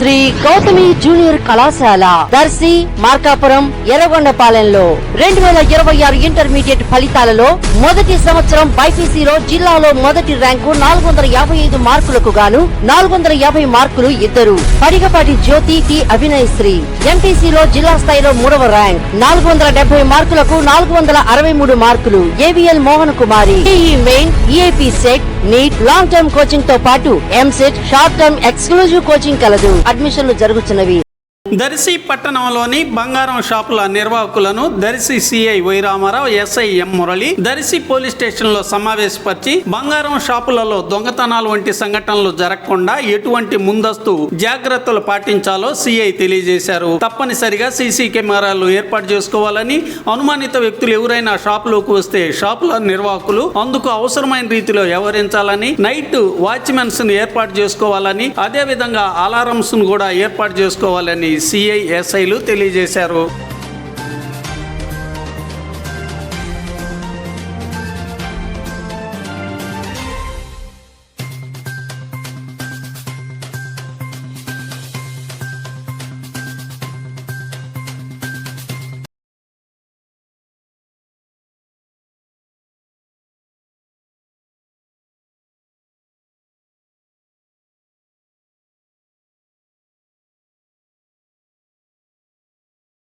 Shri Gautami junior కళాశాల Darsi Markapuram ఎర్రగొండపాలెంలో 2026 intermediate ఫలితాలలో మొదటి సంవత్సరం బైపీసీలో జిల్లాలో మొదటి ర్యాంకు 455 మార్కులకు గాను 450 మార్కులు ఇద్దరు పడిగపాటి జ్యోతి టి అభినయశ్రీ. ఎంపీసీలో జిల్లా స్థాయిలో 3వ ర్యాంక్ 470 మార్కులకు 463 మార్కులు ఏవిఎల్ మోహన్ కుమారి. ఈఈ main, EAP CET, NEET, long term coaching తో పాటు EAMCET, short term exclusive coaching కలదు. అడ్మిషన్లు జరుగుతున్నవి. దర్శి పట్టణంలోని బంగారం షాపుల నిర్వాహకులను దర్శి సిఐ వైరామారావు, SI M Murali Darsi police station లో సమావేశపరిచి బంగారం షాపులలో దొంగతనాలు వంటి సంఘటనలు జరగకుండా ఎటువంటి ముందస్తు జాగ్రత్తలు పాటించాలో సిఐ తెలియజేశారు. తప్పనిసరిగా సీసీ కెమెరాలు ఏర్పాటు చేసుకోవాలని, అనుమానిత వ్యక్తులు ఎవరైనా షాపులోకి వస్తే షాపుల నిర్వాహకులు అందుకు అవసరమైన రీతిలో వ్యవహరించాలని, నైట్ వాచ్మెన్స్ ను ఏర్పాటు చేసుకోవాలని, అదే విధంగా అలారమ్స్ ను కూడా ఏర్పాటు చేసుకోవాలని సిఐ ఎస్ఐలు తెలియజేశారు.